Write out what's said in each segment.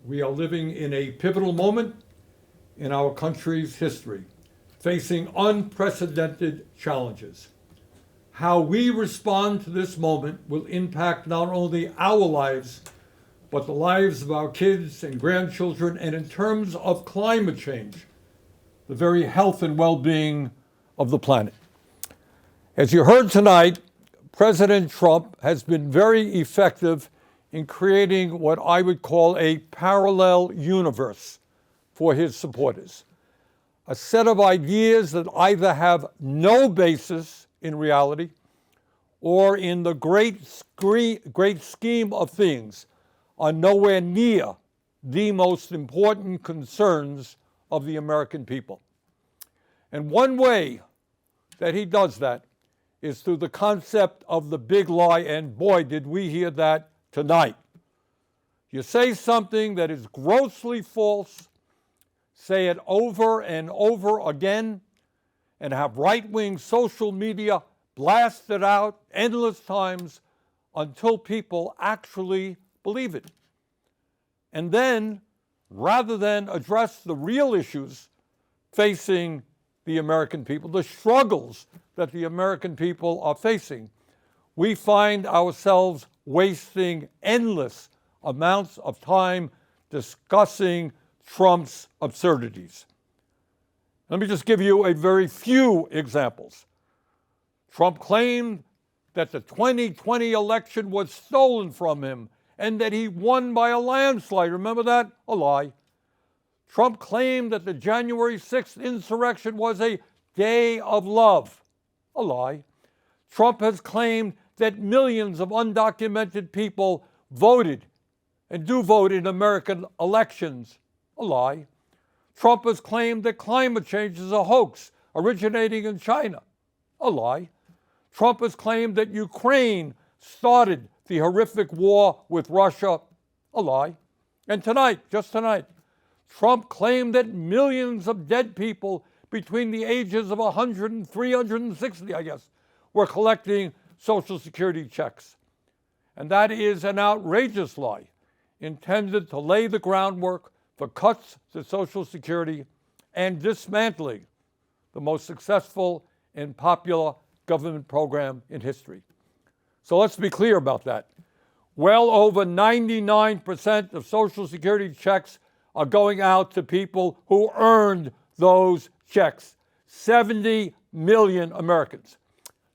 We are living in a pivotal moment in our country's history, facing unprecedented challenges. How we respond to this moment will impact not only our lives, but the lives of our kids and grandchildren, and in terms of climate change, the very health and well-being of the planet. As you heard tonight, President Trump has been very effective in creating what I would call a parallel universe for his supporters. A set of ideas that either have no basis in reality or in the great scheme of things are nowhere near the most important concerns of the American people. And one way that he does that is through the concept of the big lie, and boy, did we hear that tonight. You say something that is grossly false, say it over and over again, and have right-wing social media blast it out endless times until people actually believe it. And then, rather than address the real issues facing the American people, the struggles that the American people are facing, we find ourselves wasting endless amounts of time discussing Trump's absurdities. Let me just give you a very few examples. Trump claimed that the 2020 election was stolen from him and that he won by a landslide. Remember that? A lie. Trump claimed that the January 6th insurrection was a day of love. A lie. Trump has claimed that millions of undocumented people voted and do vote in American elections. A lie. Trump has claimed that climate change is a hoax originating in China. A lie. Trump has claimed that Ukraine started the horrific war with Russia. A lie. And tonight, just tonight, Trump claimed that millions of dead people between the ages of 100 and 360, I guess, were collecting Social Security checks. And that is an outrageous lie intended to lay the groundwork for cuts to Social Security and dismantling the most successful and popular government program in history. So let's be clear about that. Well over 99% of Social Security checks are going out to people who earned those checks. 70 million Americans.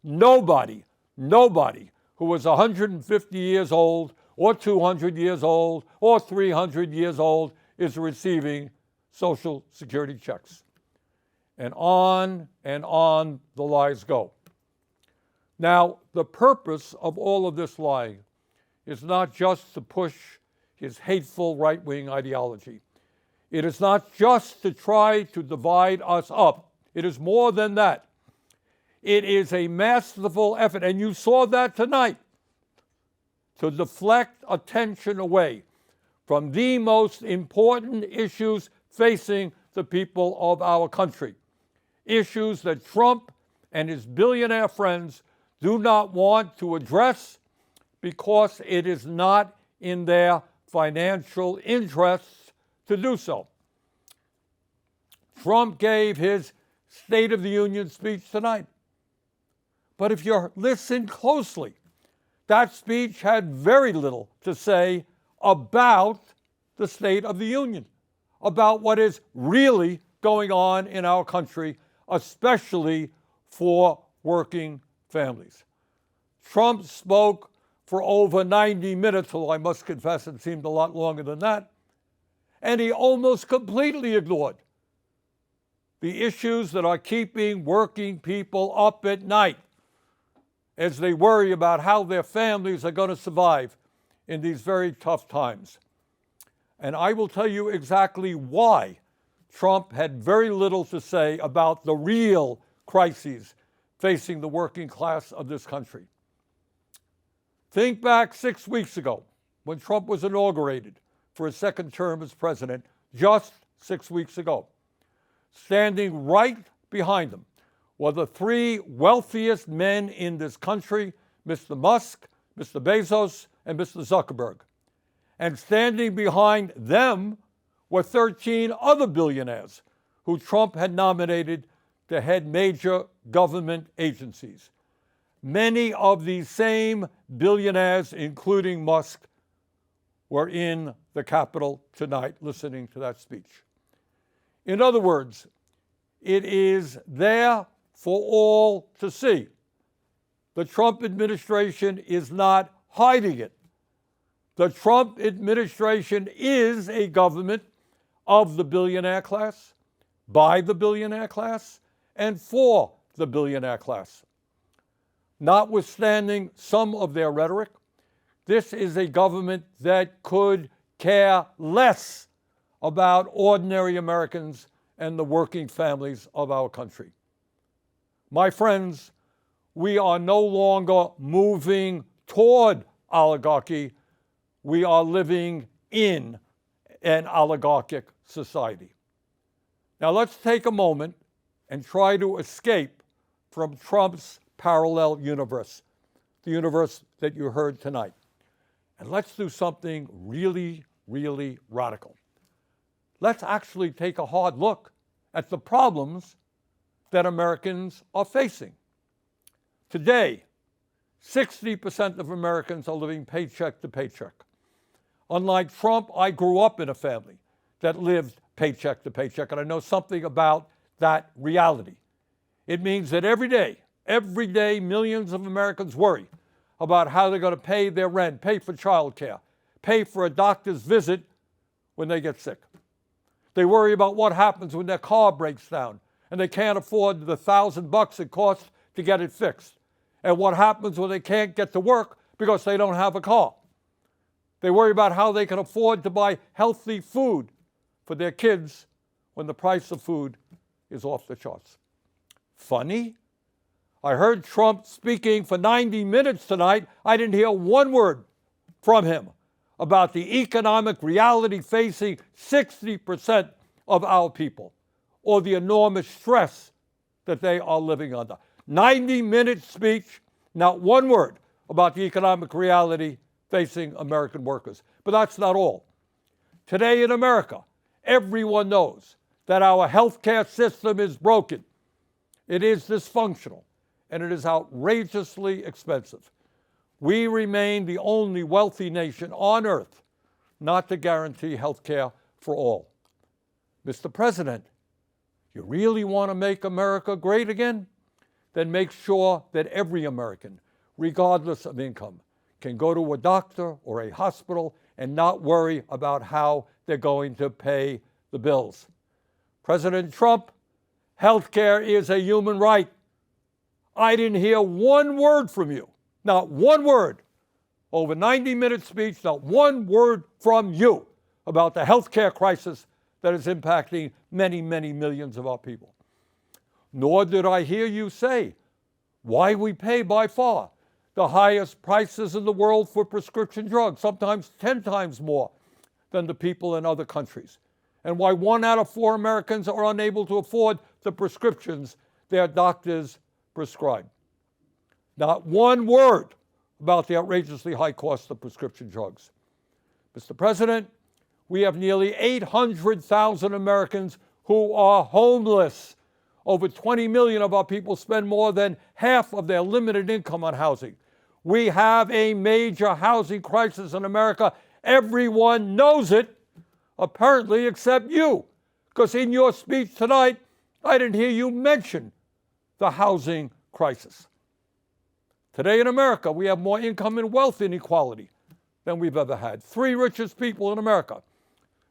Nobody who was 150 years old or 200 years old or 300 years old is receiving Social Security checks. And on the lies go. Now, the purpose of all of this lying is not just to push his hateful right-wing ideology. It is not just to try to divide us up. It is more than that. It is a masterful effort, and you saw that tonight, to deflect attention away from the most important issues facing the people of our country. Issues that Trump and his billionaire friends do not want to address because it is not in their financial interests to do so. Trump gave his State of the Union speech tonight. But if you listen closely, that speech had very little to say about the State of the Union, about what is really going on in our country, especially for working families. Trump spoke for over 90 minutes, although I must confess it seemed a lot longer than that, and he almost completely ignored the issues that are keeping working people up at night as they worry about how their families are going to survive in these very tough times. And I will tell you exactly why Trump had very little to say about the real crises facing the working class of this country. Think back 6 weeks ago when Trump was inaugurated for his second term as president, just 6 weeks ago. Standing right behind him were the three wealthiest men in this country, Mr. Musk, Mr. Bezos, and Mr. Zuckerberg. And standing behind them were 13 other billionaires who Trump had nominated to head major government agencies. Many of these same billionaires, including Musk, were in the Capitol tonight listening to that speech. In other words, it is there for all to see. The Trump administration is not hiding it. The Trump administration is a government of the billionaire class, by the billionaire class, and for the billionaire class. Notwithstanding some of their rhetoric, this is a government that could care less about ordinary Americans and the working families of our country. My friends, we are no longer moving toward oligarchy. We are living in an oligarchic society. Now let's take a moment and try to escape from Trump's parallel universe, the universe that you heard tonight. And let's do something really, really radical. Let's actually take a hard look at the problems that Americans are facing. Today, 60% of Americans are living paycheck to paycheck. Unlike Trump, I grew up in a family that lived paycheck to paycheck, and I know something about that reality. It means that every day, millions of Americans worry about how they're going to pay their rent, pay for childcare, pay for a doctor's visit when they get sick. They worry about what happens when their car breaks down and they can't afford the $1,000 it costs to get it fixed, and what happens when they can't get to work because they don't have a car. They worry about how they can afford to buy healthy food for their kids when the price of food is off the charts. Funny? I heard Trump speaking for 90 minutes tonight. I didn't hear one word from him about the economic reality facing 60% of our people, or the enormous stress that they are living under. 90-minute speech, not one word about the economic reality facing American workers. But that's not all. Today in America, everyone knows that our healthcare system is broken. It is dysfunctional, and it is outrageously expensive. We remain the only wealthy nation on earth not to guarantee health care for all. Mr. President, you really want to make America great again? Then make sure that every American, regardless of income, can go to a doctor or a hospital and not worry about how they're going to pay the bills. President Trump, health care is a human right. I didn't hear one word from you, not one word. Over 90-minute speech, not one word from you about the health care crisis that is impacting many, many millions of our people. Nor did I hear you say why we pay by far the highest prices in the world for prescription drugs, sometimes 10 times more than the people in other countries, and why 1 out of 4 Americans are unable to afford the prescriptions their doctors prescribe. Not one word about the outrageously high cost of prescription drugs. Mr. President, we have nearly 800,000 Americans who are homeless. Over 20 million of our people spend more than half of their limited income on housing. We have a major housing crisis in America. Everyone knows it, apparently, except you, because in your speech tonight, I didn't hear you mention the housing crisis. Today in America, we have more income and wealth inequality than we've ever had. 3 richest people in America,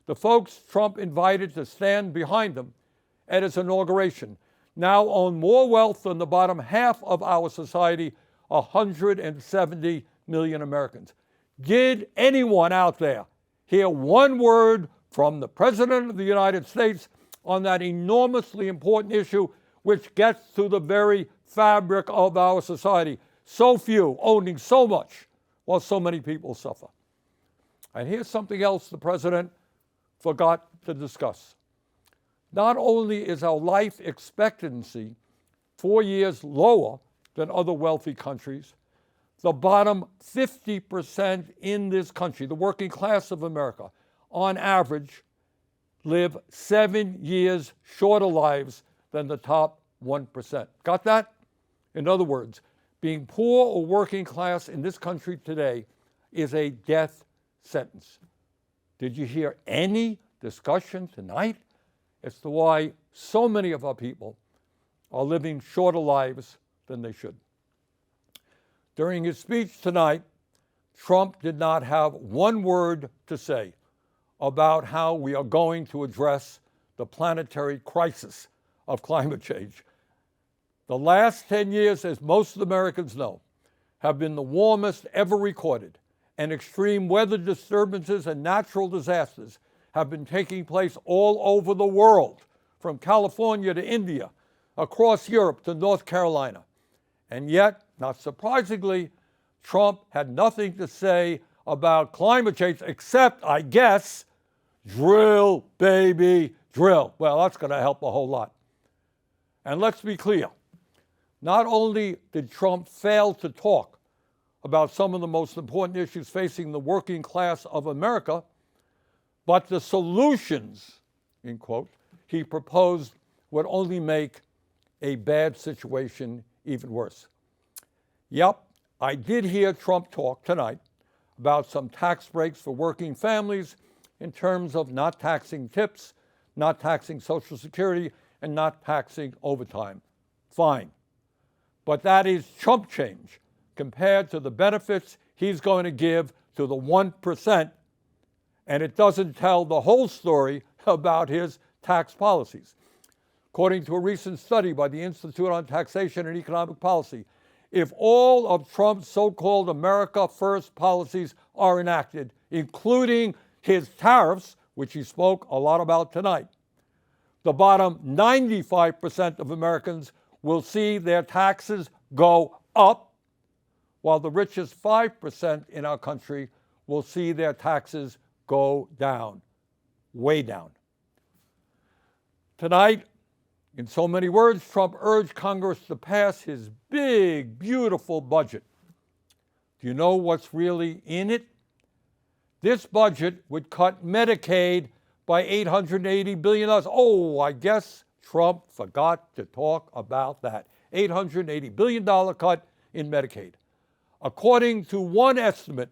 the folks Trump invited to stand behind him at his inauguration, now own more wealth than the bottom half of our society, 170 million Americans. Did anyone out there hear one word from the President of the United States on that enormously important issue, which gets to the very fabric of our society? So few owning so much while so many people suffer. And here's something else the President forgot to discuss. Not only is our life expectancy 4 years lower than other wealthy countries, The bottom 50% in this country, the working class of America, on average, live 7 years shorter lives than the top 1%. Got that? In other words, being poor or working class in this country today is a death sentence. Did you hear any discussion tonight as to why so many of our people are living shorter lives than they should? During his speech tonight, Trump did not have one word to say about how we are going to address the planetary crisis of climate change. The last 10 years, as most Americans know, have been the warmest ever recorded, and extreme weather disturbances and natural disasters have been taking place all over the world, from California to India, across Europe to North Carolina. And yet, not surprisingly, Trump had nothing to say about climate change except, I guess, drill, baby, drill. Well, that's going to help a whole lot. And let's be clear. Not only did Trump fail to talk about some of the most important issues facing the working class of America, but the solutions, in quote, he proposed would only make a bad situation even worse. Yep, I did hear Trump talk tonight about some tax breaks for working families in terms of not taxing tips, not taxing Social Security, and not taxing overtime. Fine. But that is chump change compared to the benefits he's going to give to the 1%, and it doesn't tell the whole story about his tax policies. According to a recent study by the Institute on Taxation and Economic Policy, if all of Trump's so-called America First policies are enacted, including his tariffs, which he spoke a lot about tonight, the bottom 95% of Americans will see their taxes go up, while the richest 5% in our country will see their taxes go down, way down. Tonight, in so many words, Trump urged Congress to pass his big, beautiful budget. Do you know what's really in it? This budget would cut Medicaid by $880 billion. Oh, I guess Trump forgot to talk about that. $880 billion cut in Medicaid. According to one estimate,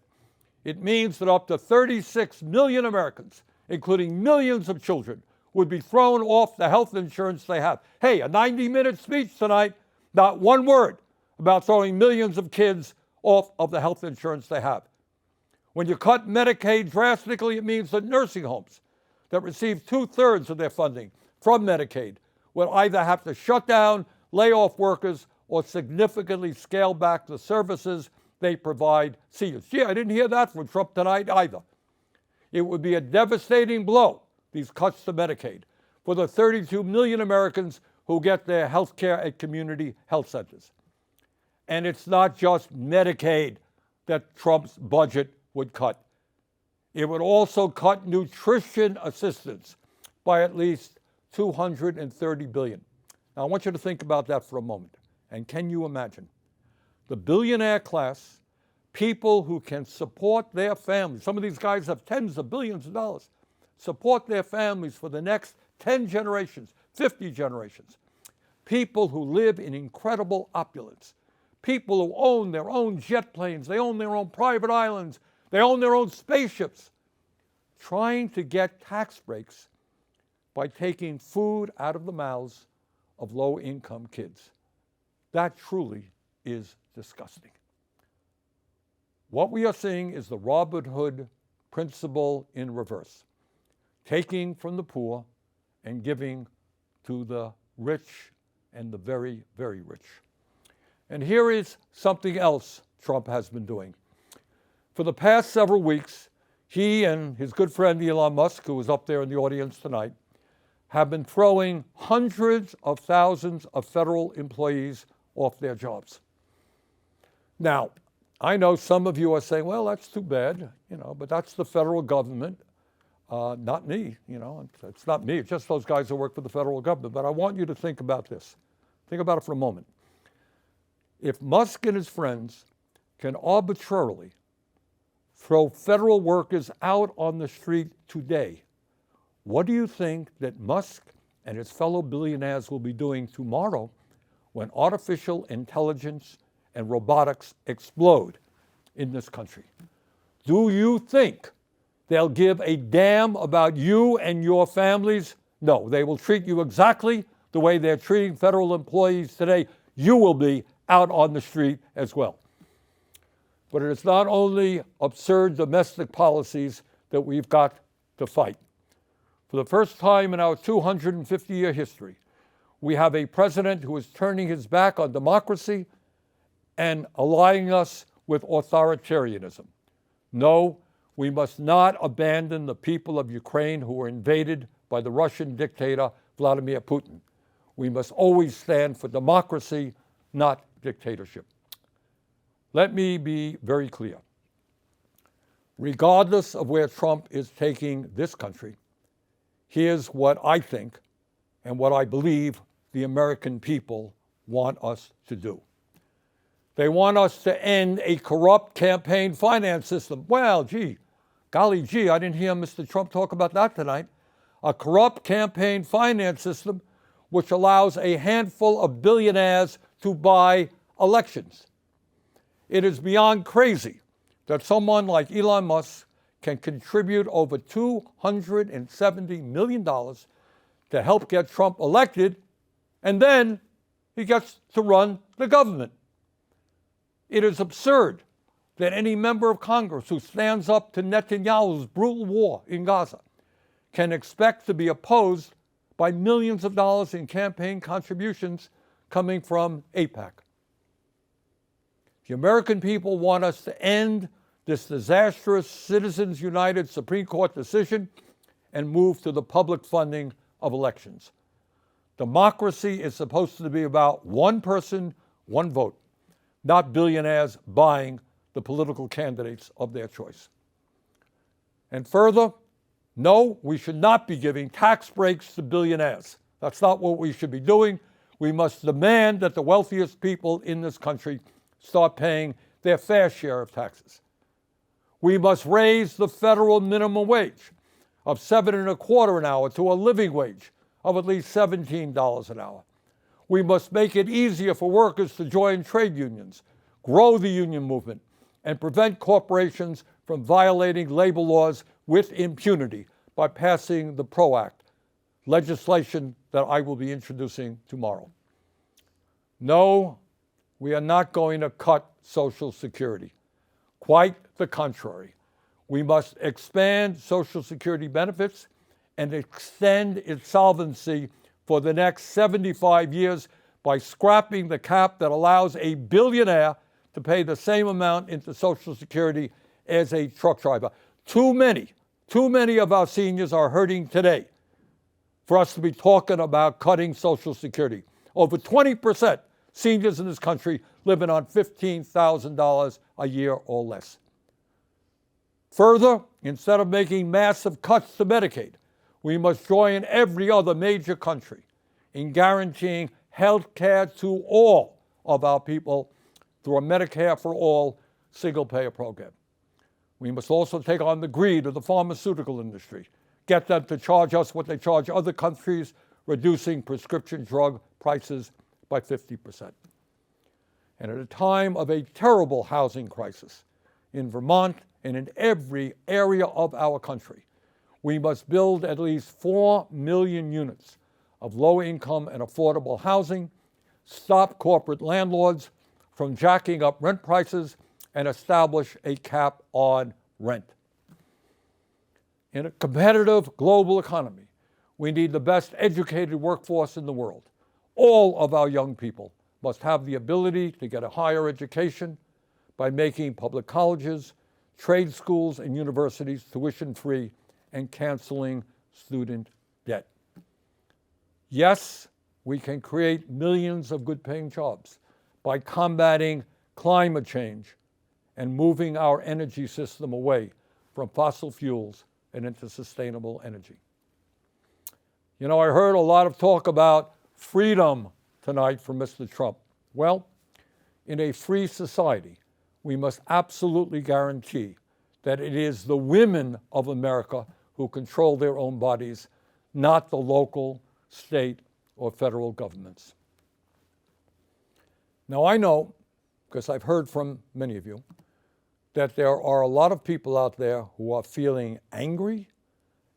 it means that up to 36 million Americans, including millions of children, would be thrown off the health insurance they have. Hey, a 90-minute speech tonight, not one word about throwing millions of kids off of the health insurance they have. When you cut Medicaid drastically, it means that nursing homes that receive 2/3 of their funding from Medicaid will either have to shut down, lay off workers, or significantly scale back the services they provide seniors. Gee, I didn't hear that from Trump tonight either. It would be a devastating blow, these cuts to Medicaid, for the 32 million Americans who get their health care at community health centers. And it's not just Medicaid that Trump's budget would cut. It would also cut nutrition assistance by at least $230 billion. Now, I want you to think about that for a moment. And can you imagine? The billionaire class, people who can support their families, some of these guys have tens of billions of dollars, support their families for the next 10 generations, 50 generations. People who live in incredible opulence. People who own their own jet planes, they own their own private islands, they own their own spaceships, trying to get tax breaks by taking food out of the mouths of low-income kids. That truly is disgusting. What we are seeing is the Robin Hood principle in reverse, taking from the poor and giving to the rich and the very, very rich. And here is something else Trump has been doing. For the past several weeks, he and his good friend Elon Musk, who is up there in the audience tonight, have been throwing hundreds of thousands of federal employees off their jobs. Now, I know some of you are saying, well, that's too bad, but that's the federal government, not me, it's not me, it's just those guys who work for the federal government. But I want you to think about this. Think about it for a moment. If Musk and his friends can arbitrarily throw federal workers out on the street today, what do you think that Musk and his fellow billionaires will be doing tomorrow when artificial intelligence and robotics explode in this country? Do you think they'll give a damn about you and your families? No, they will treat you exactly the way they're treating federal employees today. You will be out on the street as well. But it is not only absurd domestic policies that we've got to fight. For the first time in our 250-year history, we have a president who is turning his back on democracy and allying us with authoritarianism. No, we must not abandon the people of Ukraine who were invaded by the Russian dictator Vladimir Putin. We must always stand for democracy, not dictatorship. Let me be very clear. Regardless of where Trump is taking this country, here's what I think and what I believe the American people want us to do. They want us to end a corrupt campaign finance system. Well, golly gee, I didn't hear Mr. Trump talk about that tonight. A corrupt campaign finance system which allows a handful of billionaires to buy elections. It is beyond crazy that someone like Elon Musk can contribute over $270 million to help get Trump elected, and then he gets to run the government. It is absurd that any member of Congress who stands up to Netanyahu's brutal war in Gaza can expect to be opposed by millions of dollars in campaign contributions coming from AIPAC. The American people want us to end this disastrous Citizens United Supreme Court decision and move to the public funding of elections. Democracy is supposed to be about one person, one vote, not billionaires buying the political candidates of their choice. And further, no, we should not be giving tax breaks to billionaires. That's not what we should be doing. We must demand that the wealthiest people in this country start paying their fair share of taxes. We must raise the federal minimum wage of $7.25 an hour to a living wage of at least $17 an hour. We must make it easier for workers to join trade unions, grow the union movement, and prevent corporations from violating labor laws with impunity by passing the PRO Act, legislation that I will be introducing tomorrow. No, we are not going to cut Social Security. Quite the contrary. We must expand Social Security benefits and extend its solvency for the next 75 years by scrapping the cap that allows a billionaire to pay the same amount into Social Security as a truck driver. Too many of our seniors are hurting today for us to be talking about cutting Social Security. Over 20% seniors in this country living on $15,000 a year or less. Further, instead of making massive cuts to Medicaid, we must join every other major country in guaranteeing health care to all of our people through a Medicare for All single-payer program. We must also take on the greed of the pharmaceutical industry, get them to charge us what they charge other countries, reducing prescription drug prices by 50%. And at a time of a terrible housing crisis in Vermont and in every area of our country, we must build at least 4 million units of low-income and affordable housing, stop corporate landlords from jacking up rent prices, and establish a cap on rent. In a competitive global economy, we need the best educated workforce in the world. All of our young people must have the ability to get a higher education by making public colleges, trade schools, and universities tuition-free and canceling student debt. Yes, we can create millions of good-paying jobs by combating climate change and moving our energy system away from fossil fuels and into sustainable energy. You know, I heard a lot of talk about freedom tonight from Mr. Trump. Well, in a free society, we must absolutely guarantee that it is the women of America who control their own bodies, not the local, state, or federal governments. Now I know, because I've heard from many of you, that there are a lot of people out there who are feeling angry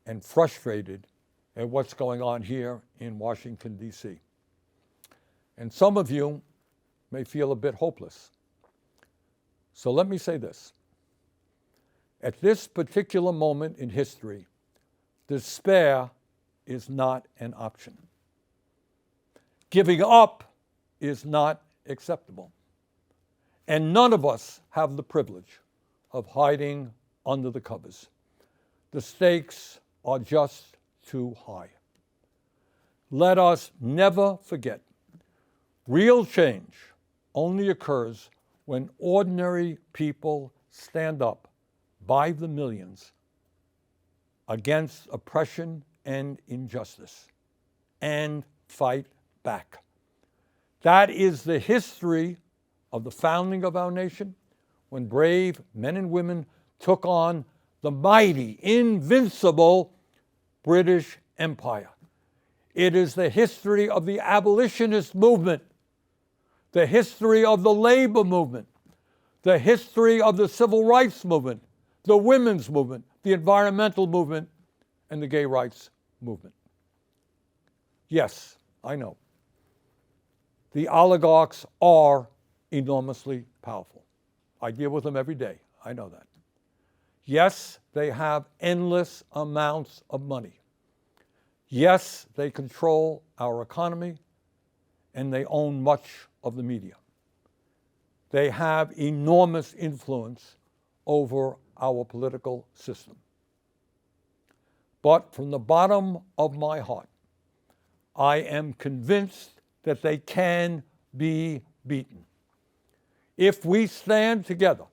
and frustrated at what's going on here in Washington, D.C. And some of you may feel a bit hopeless. So let me say this. At this particular moment in history, despair is not an option. Giving up is not acceptable. And none of us have the privilege of hiding under the covers. The stakes are just too high. Let us never forget, real change only occurs when ordinary people stand up by the millions against oppression and injustice and fight back. That is the history of the founding of our nation, when brave men and women took on the mighty, invincible British Empire. It is the history of the abolitionist movement, the history of the labor movement, the history of the civil rights movement, the women's movement, the environmental movement, and the gay rights movement. Yes, I know. The oligarchs are enormously powerful. I deal with them every day. I know that. Yes, they have endless amounts of money. Yes, they control our economy, and they own much of the media. They have enormous influence over our political system. But from the bottom of my heart, I am convinced that they can be beaten. If we stand together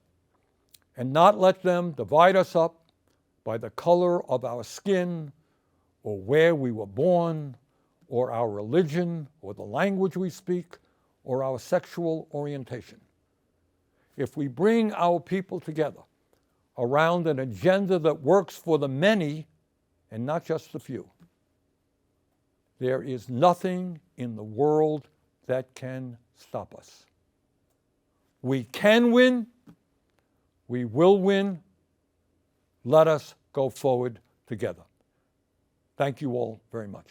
and not let them divide us up by the color of our skin, or where we were born, or our religion, or the language we speak, or our sexual orientation. If we bring our people together around an agenda that works for the many and not just the few, there is nothing in the world that can stop us. We can win. We will win. Let us go forward together. Thank you all very much.